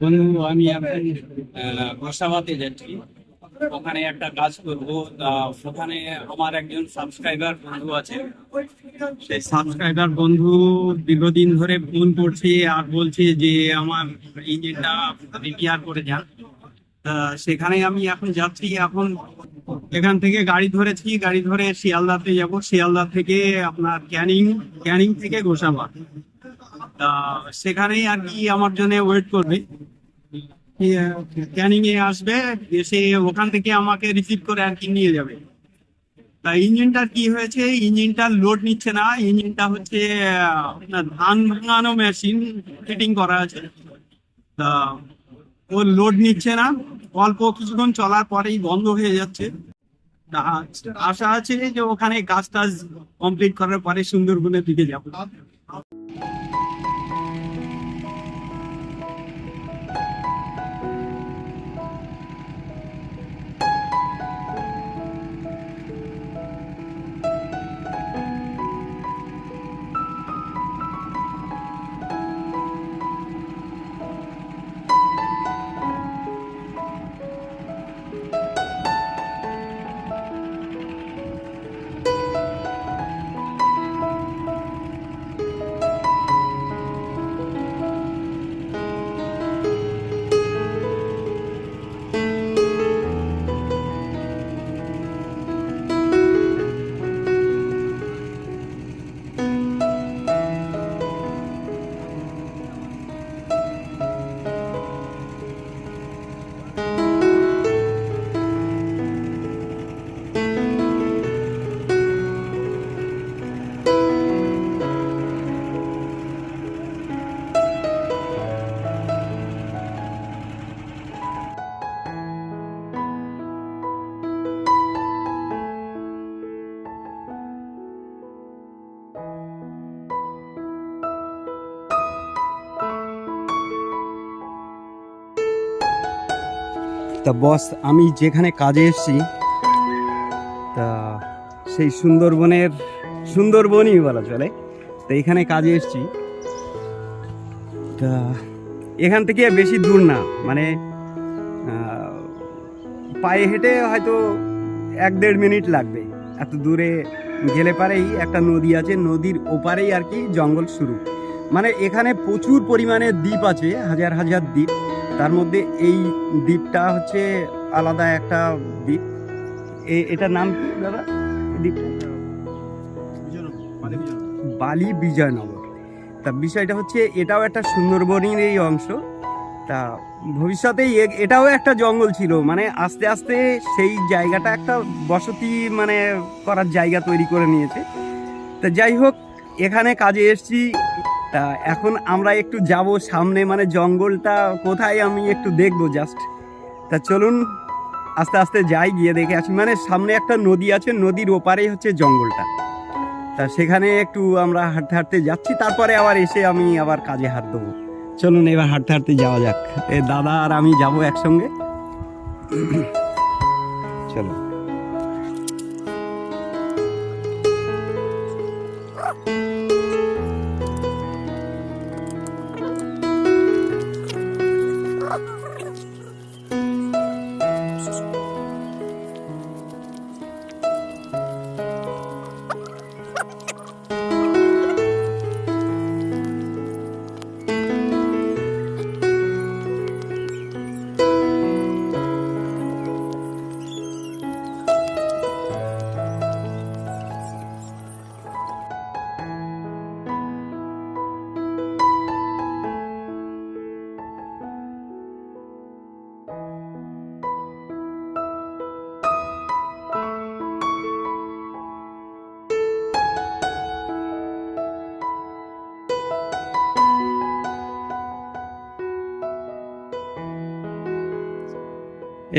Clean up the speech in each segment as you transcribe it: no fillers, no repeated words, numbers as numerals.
বন্ধু, আমি এখন গোসাবাতে যাচ্ছি। ওখানে একটা কাজ করবো। তা ওখানে আমার একজন সাবস্ক্রাইবার বন্ধু আছে। সেই সাবস্ক্রাইবার বন্ধু দীর্ঘদিন ধরে ফোন করছে আর বলছে যে আমার ইঞ্জিনটা রিপেয়ার করে যান। তা সেখানে আমি এখন যাচ্ছি। এখন এখান থেকে গাড়ি ধরেছি, গাড়ি ধরে শিয়ালদাতে যাব। শিয়ালদা থেকে আপনার ক্যানিং, ক্যানিং থেকে গোসাবা। তা সেখানেই আর কি আমার জন্য ওয়েট করবে। ক্যানিং এ আসবে, এসে ওখান থেকে আমাকে রিসিভ করে আর কি নিয়ে যাবে। তা ইঞ্জিনটার কি হয়েছে, ইঞ্জিনটা লোড নিচ্ছে না। ইঞ্জিনটা হচ্ছে আপনার ধান ভাঙানো মেশিন ফিটিং করা আছে। তা ও লোড নিচ্ছে না, অল্প কিছুক্ষণ চলার পরেই বন্ধ হয়ে যাচ্ছে। তা আশা আছে যে ওখানে কাজ টাজ কমপ্লিট করার পরে সুন্দরবনের দিকে যাবো। তা বস, আমি যেখানে কাজে এসেছি, তা সেই সুন্দরবনই বলা চলে। তা এখানে কাজে এসেছি। তা এখান থেকে বেশি দূর না, মানে পায়ে হেঁটে হয়তো 1-1.5 মিনিট লাগবে। এত দূরে গেলে পারেই একটা নদী আছে, নদীর ওপারেই আর কি জঙ্গল শুরু। মানে এখানে প্রচুর পরিমাণে দ্বীপ আছে, হাজার হাজার দ্বীপ। তার মধ্যে এই দ্বীপটা হচ্ছে আলাদা একটা দ্বীপ। এটার নাম কি দাদা, এই দ্বীপটা? বালি বিজয়নগর। তা বিষয়টা হচ্ছে এটাও একটা সুন্দরবনেরই অংশ। তা ভবিষ্যতেই এটাও একটা জঙ্গল ছিল, মানে আস্তে আস্তে সেই জায়গাটা একটা বসতি মানে করার জায়গা তৈরি করে নিয়েছে। তা যাই হোক, এখানে কাজে এসেছি। তা এখন আমরা একটু যাব সামনে, মানে জঙ্গলটা কোথায় আমি একটু দেখবো জাস্ট। তা চলুন আস্তে আস্তে যাই, গিয়ে দেখে আসি। মানে সামনে একটা নদী আছে, নদীর ওপারেই হচ্ছে জঙ্গলটা। তা সেখানে একটু আমরা হাঁটতে হাঁটতে যাচ্ছি, তারপরে আবার এসে আমি আবার কাজে হাত দেবো। চলুন এবার হাঁটতে হাঁটতে যাওয়া যাক। এ দাদা আর আমি যাবো একসঙ্গে। চলো।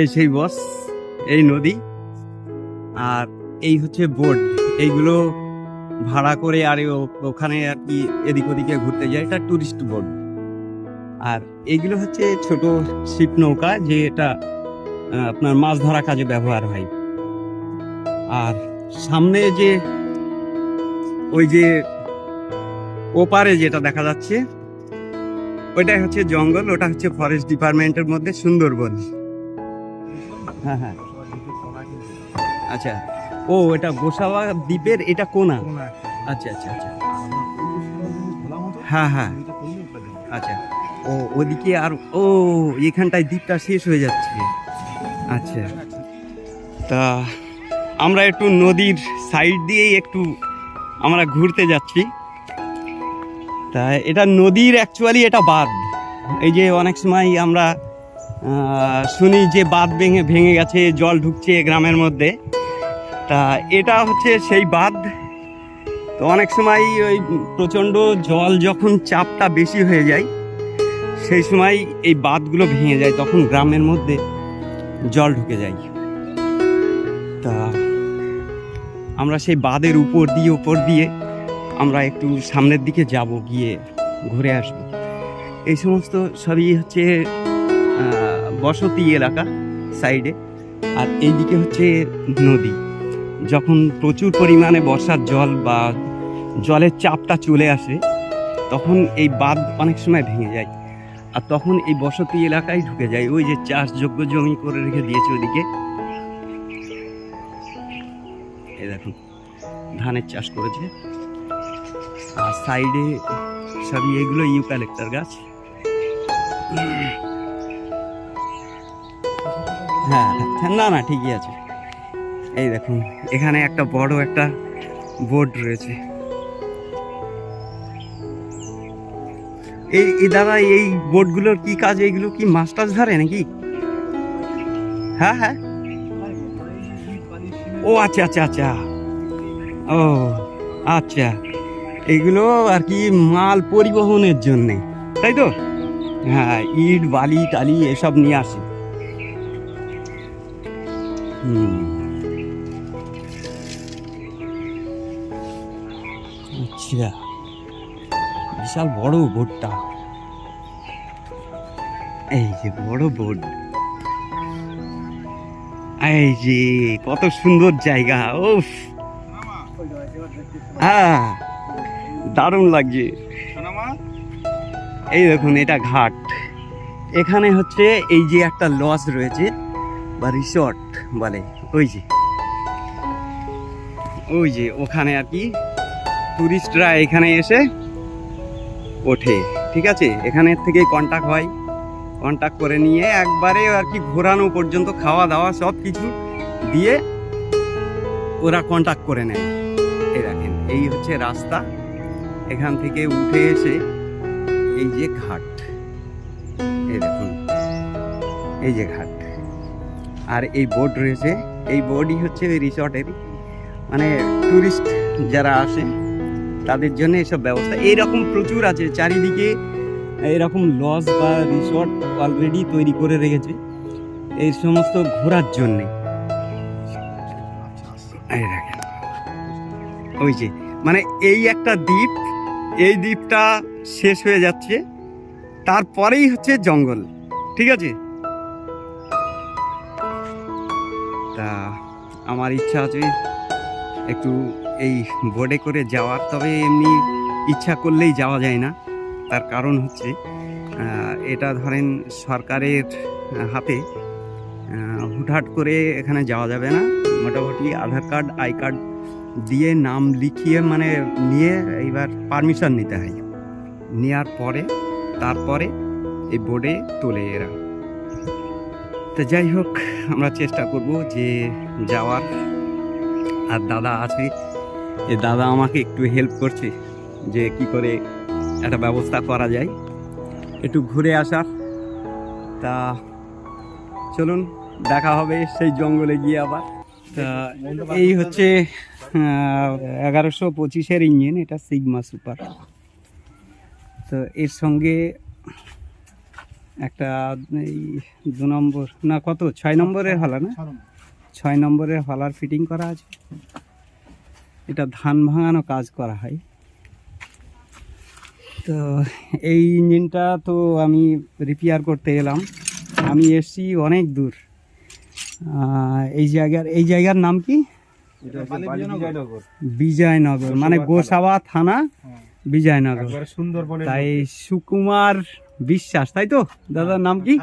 এই সেই বস, এই নদী, আর এই হচ্ছে বোট। এইগুলো ভাড়া করে আর ওখানে আর কি এদিক ওদিকে ঘুরতে যায়, এটা টুরিস্ট বোট। আর এইগুলো হচ্ছে ছোট ছিপ নৌকা, যে এটা আপনার মাছ ধরা কাজে ব্যবহার হয়। আর সামনে যে ওই যে ওপারে যেটা দেখা যাচ্ছে, ওইটাই হচ্ছে জঙ্গল, ওটা হচ্ছে ফরেস্ট ডিপার্টমেন্টের মধ্যে সুন্দরবন। হ্যাঁ হ্যাঁ, আচ্ছা। ও এটা গোসাবা দ্বীপের এটা কোনা? আচ্ছা আচ্ছা আচ্ছা, হ্যাঁ হ্যাঁ, আচ্ছা। ও ওদিকে আর ও এখানটায় দ্বীপটা শেষ হয়ে যাচ্ছে। আচ্ছা, তা আমরা একটু নদীর সাইড দিয়েই একটু আমরা ঘুরতে যাচ্ছি। তা এটা নদীর অ্যাকচুয়ালি এটা বাঁধ। এই যে অনেক সময় আমরা শুনি যে বাঁধ ভেঙে গেছে, জল ঢুকছে গ্রামের মধ্যে। তা এটা হচ্ছে সেই বাঁধ। তো অনেক সময় ওই প্রচণ্ড জল যখন চাপটা বেশি হয়ে যায় সেই সময় এই বাঁধগুলো ভেঙে যায়, তখন গ্রামের মধ্যে জল ঢুকে যায়। তা আমরা সেই বাঁধের উপর দিয়ে আমরা একটু সামনের দিকে যাব, গিয়ে ঘুরে আসব। এই সমস্ত সবই হচ্ছে বসতি এলাকা সাইডে, আর এইদিকে হচ্ছে নদী। যখন প্রচুর পরিমাণে বর্ষার জল বা জলের চাপটা চলে আসে তখন এই বাঁধ অনেক সময় ভেঙে যায়, আর তখন এই বসতি এলাকায় ঢুকে যায়। ওই যে চাষযোগ্য জমি করে রেখে দিয়েছে ওদিকে, এই দেখুন ধানের চাষ করেছে, আর সাইডে সবই এগুলো ইউক্যালিপটাস গাছ। হ্যাঁ না না, ঠিকই আছে। এই দেখুন এখানে একটা বড় একটা বোর্ড রয়েছে। এই দাদা, এই বোর্ডগুলোর কি কাজ? এইগুলো কি মাছ টাছ ধরে নাকি? হ্যাঁ হ্যাঁ, ও আচ্ছা আচ্ছা আচ্ছা, ও আচ্ছা, এগুলো আর কি মাল পরিবহনের জন্যে, তাই তো? হ্যাঁ, ইট বালি টালি এসব নিয়ে আসে। আচ্ছা, বিশাল বড় বোর্ডটা। এই যে বড় বোর্ড, এই যে কত সুন্দর জায়গা, উফ, হ্যাঁ দারুণ লাগছে। এই দেখুন এটা ঘাট। এখানে হচ্ছে এই যে একটা লজ রয়েছে বা রিসর্ট বলে, ওই যে ওখানে আর কি টুরিস্টরা এখানে এসে ওঠে, ঠিক আছে? এখানে থেকে কন্ট্যাক্ট করে নিয়ে একবারে আর কি ঘোরানো পর্যন্ত, খাওয়া দাওয়া সব কিছু দিয়ে ওরা কন্ট্যাক্ট করে নেয়। এই দেখেন এই হচ্ছে রাস্তা, এখান থেকে উঠে এসে এই যে ঘাট, এই দেখুন এই যে ঘাট, আর এই বোর্ড রয়েছে। এই বোর্ডই হচ্ছে ওই রিসর্টের, মানে টুরিস্ট যারা আসে তাদের জন্য এসব ব্যবস্থা এইরকম প্রচুর আছে চারিদিকে। এইরকম লজ বা রিসর্ট অলরেডি তৈরি করে রেখেছে এই সমস্ত ঘোরার জন্যে। ওই যে মানে এই একটা দ্বীপ, এই দ্বীপটা শেষ হয়ে যাচ্ছে, তারপরেই হচ্ছে জঙ্গল, ঠিক আছে? তা আমার ইচ্ছা আছে একটু এই বোটে করে যাওয়ার, তবে এমনি ইচ্ছা করলেই যাওয়া যায় না। তার কারণ হচ্ছে এটা ধরেন সরকারের হাতে, হুটহাট করে এখানে যাওয়া যাবে না। মোটামুটি আধার কার্ড আই কার্ড দিয়ে নাম লিখিয়ে মানে নিয়ে এইবার পারমিশন নিতে হয়, নেওয়ার পরে তারপরে এই বোর্ডে তোলে এরা। তো যাই হোক, আমরা চেষ্টা করব যে যাওয়ার। আর দাদা আছে, এ দাদা আমাকে একটু হেল্প করছে যে কি করে একটা ব্যবস্থা করা যায় একটু ঘুরে আসার। তা চলুন দেখা হবে সেই জঙ্গলে গিয়ে আবার। তা এই হচ্ছে 1125-এর ইঞ্জিন, এটা সিগমা সুপার। তো এর সঙ্গে একটা এই 2 নম্বর না কত 6 নম্বরের হলা, না 6 নম্বরের হলার ফিটিং করা আছে। এটা ধান ভাঙানো কাজ করা হয়। তো এই ইঞ্জিনটা তো আমি রিপেয়ার করতে এলাম। আমি এসছি অনেক দূর। এই জায়গার নাম কি? বিজয়নগর, মানে গোসাবা থানা, বিজয়নগর। তাই সুকুমার বিশ্বাস, তাই তো? দাদার নাম কি?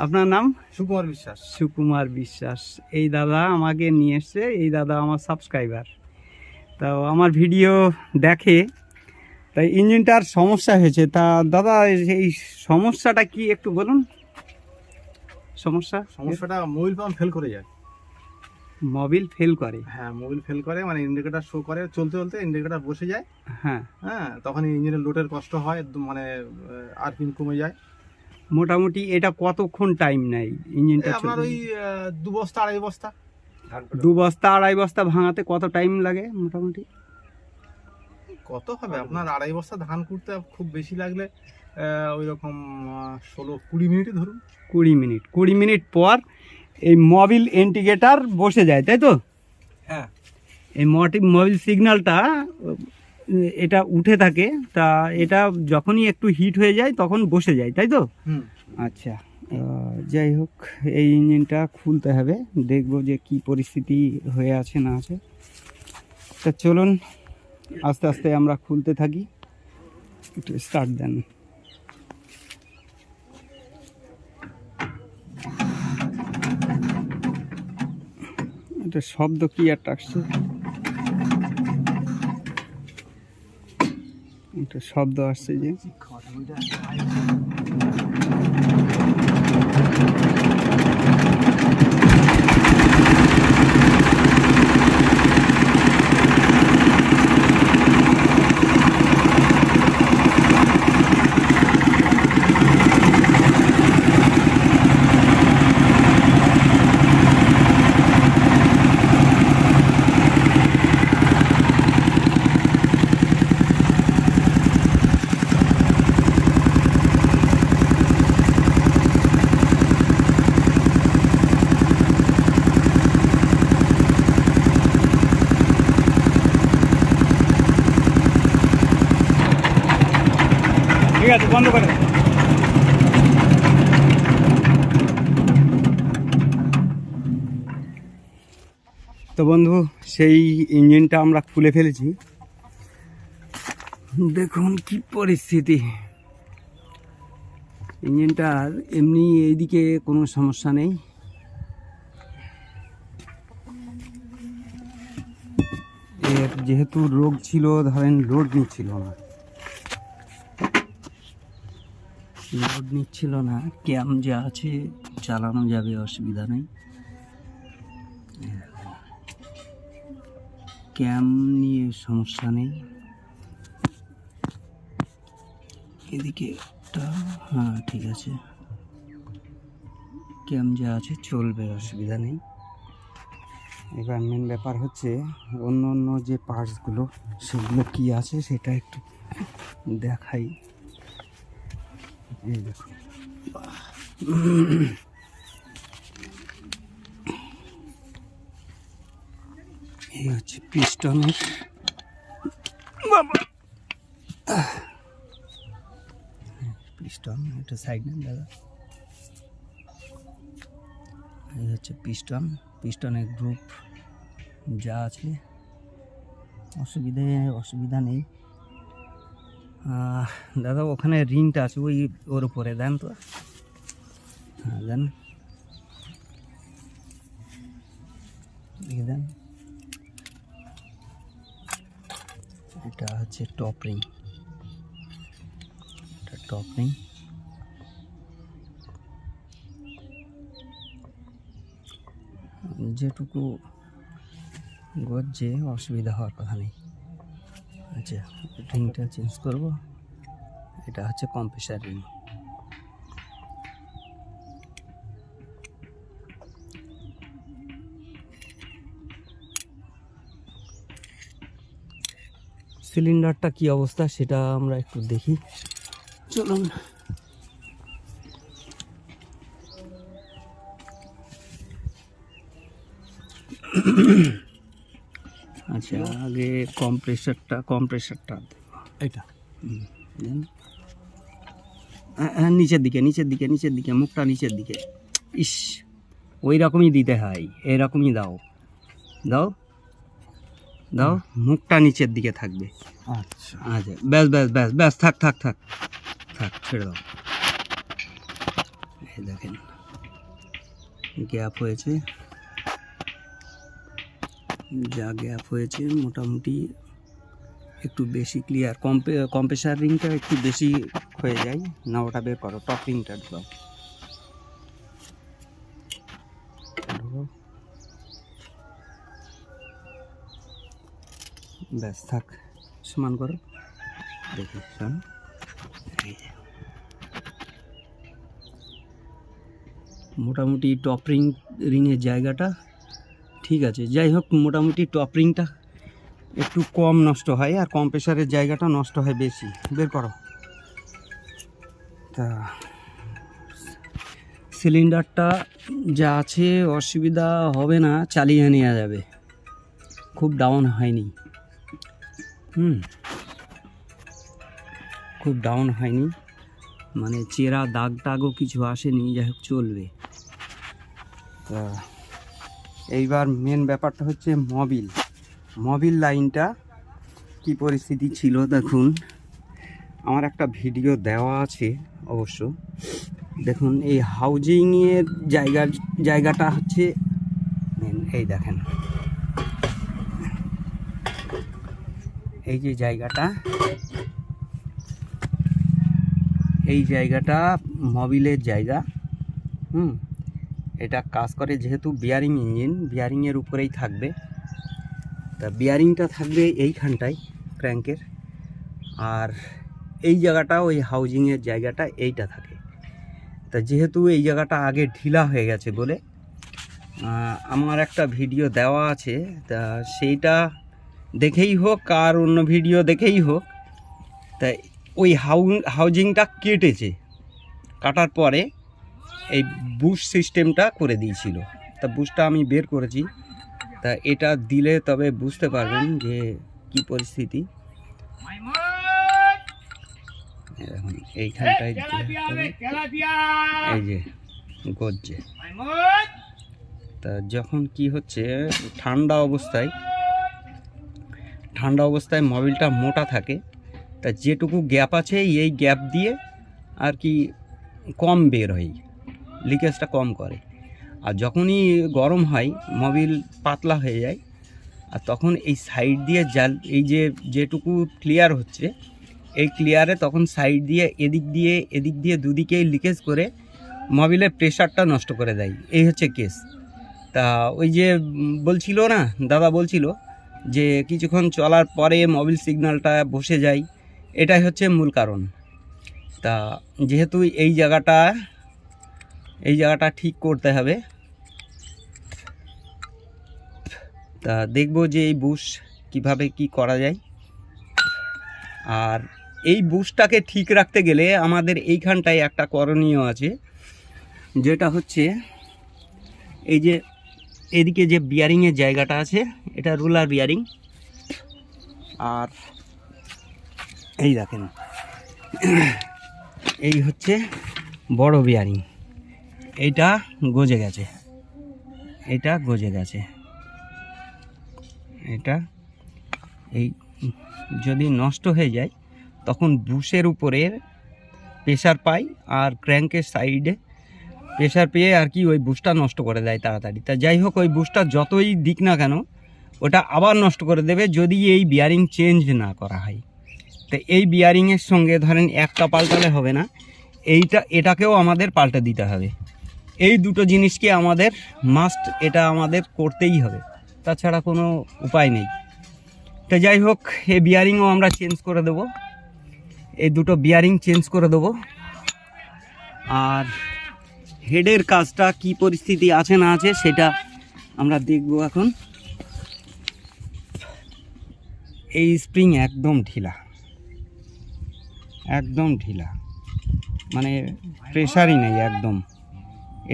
আপনার নাম? সুকুমার বিশ্বাস। সুকুমার বিশ্বাস। এই দাদা আমাকে নিয়ে এসছে, এই দাদা আমার সাবস্ক্রাইবার, তো আমার ভিডিও দেখে, তাই ইঞ্জিনটার সমস্যা হয়েছে। তা দাদা এই সমস্যাটা কি একটু বলুন। সমস্যাটা মোবিল পাম্প ফেল করে যায়। মোবিল ফেল করে? হ্যাঁ, মোবিল ফেল করে, মানে ইন্ডিকেটার শো করে চলতে চলতে ইন্ডিকেটার বসে যায়। হ্যাঁ, তখন ইঞ্জিনের লোডের কষ্ট হয়, মানে আরপিএম কমে যায়। মোটামুটি এটা কতক্ষণ টাইম নেয় ইঞ্জিনটা? আপনার ওই 2 বস্তা 2.5 বস্তা। 2 বস্তা 2.5 বস্তা ভাঙাতে কত টাইম লাগে মোটামুটি? কত হবে আপনার 2.5 বস্তা ধান কুটতে খুব বেশি লাগলে ওই রকম 16-20 মিনিটই ধরুন। 20 মিনিট পর এই মোবিল ইন্ডিকেটর বসে যায়, তাই তো? হ্যাঁ, এই মোবিল সিগন্যালটা এটা উঠে থাকে, তা এটা যখনই একটু হিট হয়ে যায় তখন বসে যায়, তাই তো? আচ্ছা, যাই হোক, এই ইঞ্জিনটা খুলতে হবে, দেখবো যে কি পরিস্থিতি হয়ে আছে না আছে। তা চলুন আস্তে আস্তে আমরা খুলতে থাকি। একটু স্টার্ট দেন। এটা শব্দ কি একটা আসছে, একটা শব্দ আসছে যে। ঠিক আছে, বন্ধ করে। তো বন্ধু, সেই ইঞ্জিনটা আমরা খুলে ফেলেছি, দেখুন কি পরিস্থিতি। ইঞ্জিনটার এমনি এইদিকে কোনো সমস্যা নেই, এর যেহেতু রোগ ছিল, ধরেন লোড নিচ্ছিল না, ক্যাম যা আছে চালানো যাবে, অসুবিধা নেই। ক্যাম নিয়ে সমস্যা নেই, এদিকে হ্যাঁ ঠিক আছে, ক্যাম যা আছে চলবে, অসুবিধা নেই। এবার মেন ব্যাপার হচ্ছে অন্য অন্য যে পার্টসগুলো সেগুলো কি আছে সেটা একটু দেখাই। এই দেখো, এই হচ্ছে পিস্টনের, পিস্টন, এটা সাইড নেন দাদা। এই হচ্ছে পিস্টনের গ্রুপ যা আছে, অসুবিধা নেই। দাদা ওখানে রিংটা আছে, ওর উপরে দেন তো। হ্যাঁ দেন, দেন। এটা হচ্ছে টপ রিং, যেটুকু গজ্জে অসুবিধা হওয়ার কথা নেই। আচ্ছা, রিংটা চেঞ্জ করব। এটা হচ্ছে কম্প্রেসার রিং। সিলিন্ডারটা কি অবস্থা সেটা আমরা একটু দেখি, চলুন। আচ্ছা, আগে কম্প্রেসারটা এটা নিচের দিকে মুখটা নিচের দিকে। ইস, ওই রকমই দিতে হয়, এরকমই দাও, দাও, মুখটা নিচের দিকে থাকবে। আচ্ছা, ব্যাস, থাক। থাক, ছেড়ে দাও। এই দেখেন গ্যাপ হয়েছে, যা গ্যাপ হয়েছে মোটামুটি একটু বেশি ক্লিয়ার। কম্প্রেসার রিংটা একটু বেশি হয়ে যায় না, ওটা বের করো, টপ রিংটা দাও। ব্যাস থাক, সমান করো, দেখি শোন। মোটামুটি টপ রিংয়ের জায়গাটা ঠিক আছে। যাই হোক, মোটামুটি টপ রিংটা একটু কম নষ্ট হয় আর কম্প্রেসারের জায়গাটা নষ্ট হয় বেশি। বের করো। তা সিলিন্ডারটা যা আছে অসুবিধা হবে না, চালিয়ে নেওয়া যাবে, খুব ডাউন হয়নি। খুব ডাউন হয়নি, মানে চেরা দাগ টাগও কিছু আসেনি, যাই হোক চলবে। তা এইবার মেন ব্যাপারটা হচ্ছে মোবিল লাইনটা কি পরিস্থিতি ছিল দেখুন। আমার একটা ভিডিও দেওয়া আছে অবশ্য, দেখুন এই হাউজিংয়ের জায়গাটা হচ্ছে এই দেখেন, এই যে জায়গাটা, এই জায়গাটা মোবিলের জায়গা। এটা কাজ করে যেহেতু বিয়ারিং ইঞ্জিন, বিয়ারিংয়ের উপরেই থাকবে। তা বিয়ারিংটা থাকবে এইখানটায় ক্র্যাঙ্কের, আর এই জায়গাটা ওই হাউজিংয়ের জায়গাটা এইটা থাকে। তা যেহেতু এই জায়গাটা আগে ঢিলা হয়ে গেছে বলে আমার একটা ভিডিও দেওয়া আছে, তা সেইটা দেখেই হোক আর অন্য ভিডিও দেখেই হোক, তা ওই হাউজিংটা কেটেছে, কাটার পরে এই বুশ সিস্টেমটা করে দিয়েছিল। তা বুশটা আমি বের করেছি, তা এটা দিলে তবে বুঝতে পারবেন যে কি পরিস্থিতি। এখন এইখানটায় এই যে গজ্জে, তা যখন কি হচ্ছে ঠান্ডা অবস্থায় মোবিলটা মোটা থাকে, তা যেটুকু গ্যাপ আছে এই গ্যাপ দিয়ে আর কি কম বের হয়, লিকেজটা কম করে। আর যখনই গরম হয় মোবিল পাতলা হয়ে যায়, আর তখন এই সাইড দিয়ে এই যেটুকু ক্লিয়ার হচ্ছে, এই ক্লিয়ারে তখন সাইড দিয়ে এদিক দিয়ে দুদিকেই লিকেজ করে মোবিলের প্রেশারটা নষ্ট করে দেয়। এই হচ্ছে কেস। তা ওই যে বলছিল না, দাদা বলছিল যে কিছুক্ষণ চলার পরে মোবিল সিগন্যালটা বসে যায়, এটাই হচ্ছে মূল কারণ। তা যেহেতু এই জায়গাটা ঠিক করতে হবে, তা দেখব যে এই বুশ কিভাবে কি করা যায়। আর এই বুশটাকে ঠিক রাখতে গেলে আমাদের এইখানটায় একটা করণীয় আছে, যেটা হচ্ছে এই যে এদিকে যে বিয়ারিংয়ের জায়গাটা আছে, এটা রুলার বিয়ারিং, আর এই দেখেন এই হচ্ছে বড় বিয়ারিং, এটা গজে গেছে, এটা এই যদি নষ্ট হয়ে যায় তখন বুশের উপরের প্রেশার পায় আর ক্র্যাঙ্কের সাইডে প্রেশার পেয়ে আর কি ওই বুশটা নষ্ট করে দেয় তাড়াতাড়ি। তা যাই হোক, ওই বুশটা যতই দিক না কেন ওটা আবার নষ্ট করে দেবে যদি এই বিয়ারিং চেঞ্জ না করা হয়। তো এই বিয়ারিংয়ের সঙ্গে ধরেন একটা পাল্টালে হবে না, এটাকেও আমাদের পাল্টে দিতে হবে। এই দুটো জিনিসকে আমাদের এটা আমাদের করতেই হবে, তাছাড়া কোনো উপায় নেই। তো যাই হোক, এই বিয়ারিংও আমরা চেঞ্জ করে দেবো, এই দুটো বিয়ারিং চেঞ্জ করে দেবো। আর হেডের কাজটা কি পরিস্থিতি আছে না আছে সেটা আমরা দেখব এখন। এই স্প্রিং একদম ঢিলা, মানে প্রেশারই নেই একদম।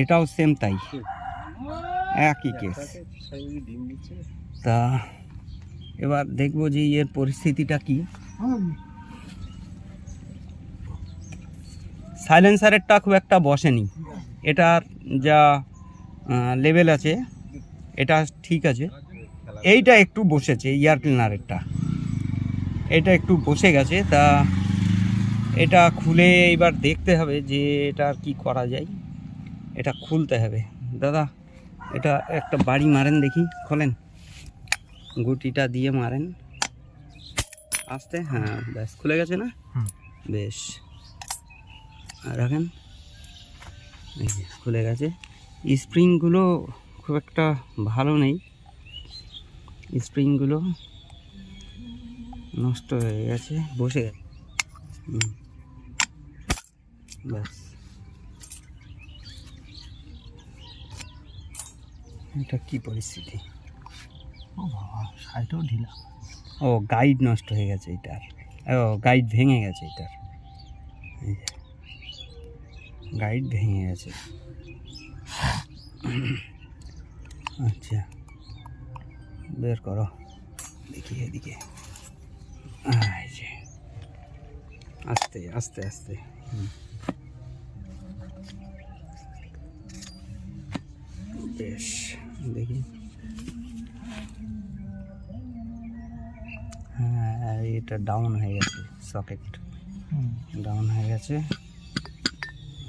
এটাও সেম তাই, একই কেস। তা এবার দেখব যে এর পরিস্থিতিটা কি। সাইলেন্সারেরটা খুব একটা বসেনি, এটার যা লেভেল আছে এটা ঠিক আছে। এইটা একটু বসেছে, এয়ার ক্লিনারেরটা এটা একটু বসে গেছে। তা এটা খুলে এবার দেখতে হবে যে এটা কি করা যায়। এটা খুলতে হবে। দাদা এটা একটা বাড়ি মারেন দেখি, খোলেন, গুটিটা দিয়ে মারেন আস্তে। হ্যাঁ ব্যাস খুলে গেছে না? বেশ, আর রাখেন, এই যে খুলে গেছে। স্প্রিংগুলো খুব একটা ভালো নেই, স্প্রিংগুলো নষ্ট হয়ে গেছে, বসে গেছে। ব্যাস, এটা কি পরিস্থিতি? ও বাবা, সাইডও ঢিলা। ও গাইড নষ্ট হয়ে গেছে এটার, ও গাইড ভেঙে গেছে এটার, এই যে গাইড ভেঙে গেছে। আচ্ছা বের করো দেখি এদিকে, এই যে আস্তে আস্তে আস্তে। বেশ দেখি, হ্যাঁ এটা ডাউন হয়ে গেছে, সকেট ডাউন হয়ে গেছে।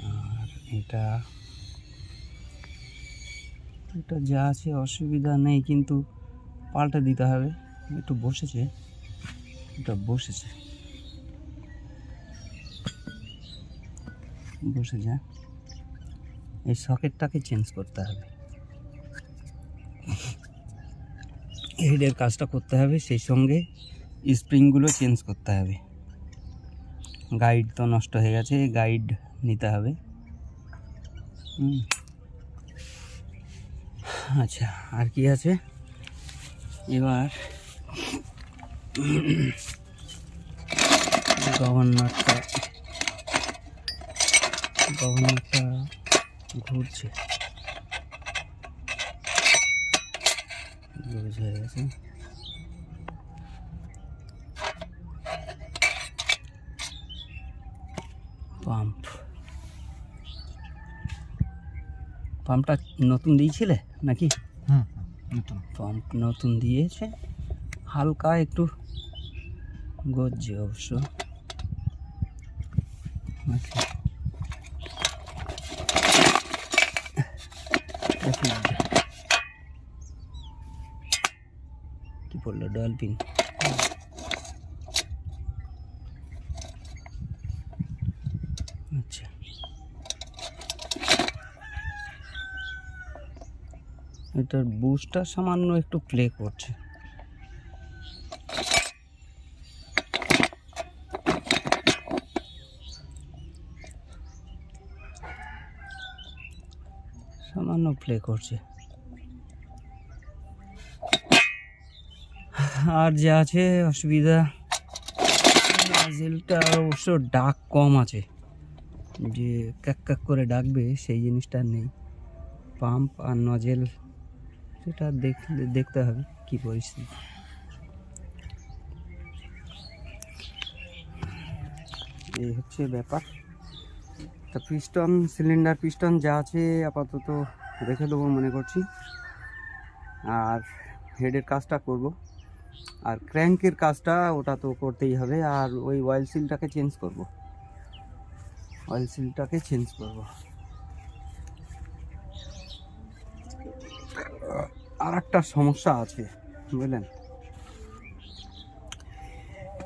আর এটা এটা যা আছে অসুবিধা নেই, কিন্তু পাল্টে দিতে হবে। একটু বসেছে, এটা বসেছে বসেছে, এই সকেটটাকে চেঞ্জ করতে হবে, হেডের কাজটা করতে হবে, সেই সঙ্গে স্প্রিংগুলো চেঞ্জ করতে হবে। গাইড তো নষ্ট হয়ে গেছে, গাইড নিতে হবে। আচ্ছা আর কি আছে এবার? গভর্নরটা ঘুরছে, লুজ হয়ে গেছে। পাম্পটা নতুন দিয়েছিলে নাকি? নতুন পাম্প নতুন দিয়েছে, হালকা একটু গজ্জে অবশ্য। আচ্ছা কি বললো, ডলফিন? আচ্ছা এটার বুস্টটা সামান্য একটু প্লে করছে। সামান্য প্লে করছে। আর যা আছে অসুবিধা, নজেলটা অবশ্য ডাক কম আছে, যে ক্যাক ক্যাক করে ডাকবে সেই জিনিসটা নেই। পাম্প আর নজেল সেটা দেখতে হবে কি পরিস্থিতি। এই হচ্ছে ব্যাপার। তা পিস্টন, সিলিন্ডার পিস্টন যা আছে আপাতত রেখে দেবো মনে করছি, আর হেডের কাজটা করব, আর ক্র্যাঙ্কের কাজটা ওটা তো করতেই হবে, আর ওই অয়েল সিলটাকে চেঞ্জ করব, অয়েল সিলটাকে চেঞ্জ করব। আর একটা সমস্যা আছে বুঝলেন,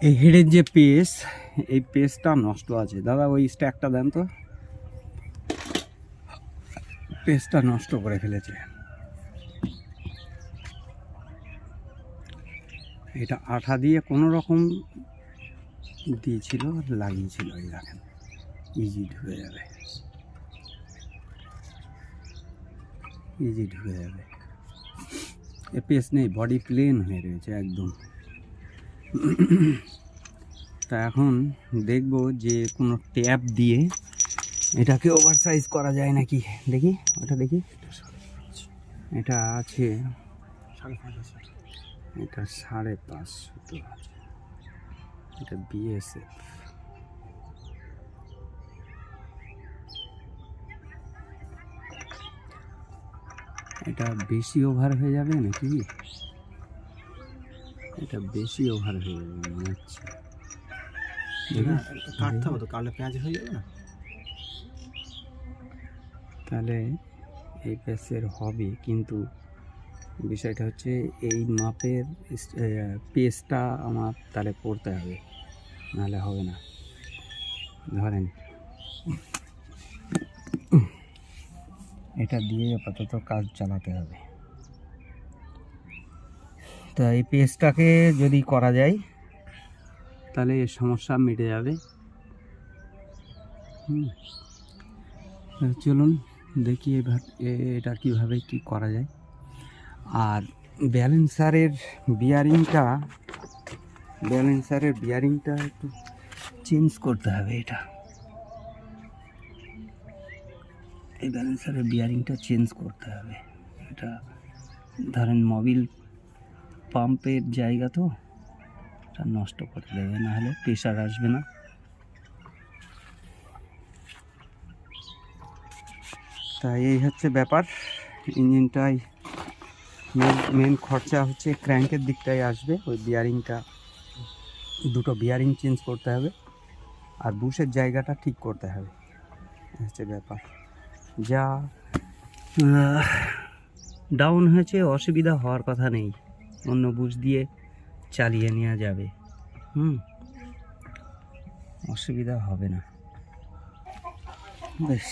এই হেডের যে পেস, এই পেসটা নষ্ট আছে। দাদা ওই স্ট্যাকটা দেন তো, পেসটা নষ্ট করে ফেলেছে। এটা আঠা দিয়ে কোনো রকম দিয়েছিল, লাগিয়েছিল, এই দেখেন ইজি ঢুকে যাবে, ইজি ঢুকে যাবে। এ পেস নেই, বডি প্লেন হয়ে রয়েছে একদম। তা এখন দেখব যে কোনো ট্যাপ দিয়ে এটাকে ওভারসাইজ করা যায় নাকি, দেখি ওটা দেখি। এটা আছে 550, এটা 550 আছে, এটা বিএসএফ। এটা বেশি ওভার হয়ে যাবে নাকি? এটা বেশি ওভার হয়ে যাবে মনে হচ্ছে। কাটতে হবে তো, কাটলে পেঁয়াজ হয়ে যাবে না? তাহলে এই পেসের হবে, কিন্তু বিষয়টা হচ্ছে এই মাপের পেসটা আমার তাহলে করতে হবে, নাহলে হবে না। ধরেন এটা দিয়ে আপাতত কাজ চালাতে হবে। তো এই পেসটাকে যদি করা যায় তাহলে এর সমস্যা মিটে যাবে। চলুন দেখি এবার এটা কীভাবে কি করা যায়। আর ব্যালেন্সারের বিয়ারিংটা একটু চেঞ্জ করতে হবে। এই ব্যালেন্সারের বিয়ারিংটা চেঞ্জ করতে হবে। এটা ধরেন মোবিল পাম্পের জায়গা, তো এটা নষ্ট করে দেবে, নাহলে প্রেশার আসবে না। তাই এই হচ্ছে ব্যাপার। ইঞ্জিনটাই মেন খরচা হচ্ছে ক্র্যাঙ্কের দিকটাই আসবে। ওই বিয়ারিংটা, দুটো বিয়ারিং চেঞ্জ করতে হবে আর বুশের জায়গাটা ঠিক করতে হবে, হচ্ছে ব্যাপার। যা ডাউন হয়েছে, অসুবিধা হওয়ার কথা নেই, অন্য বুশ দিয়ে চালিয়ে নেওয়া যাবে। অসুবিধা হবে না। বেশ।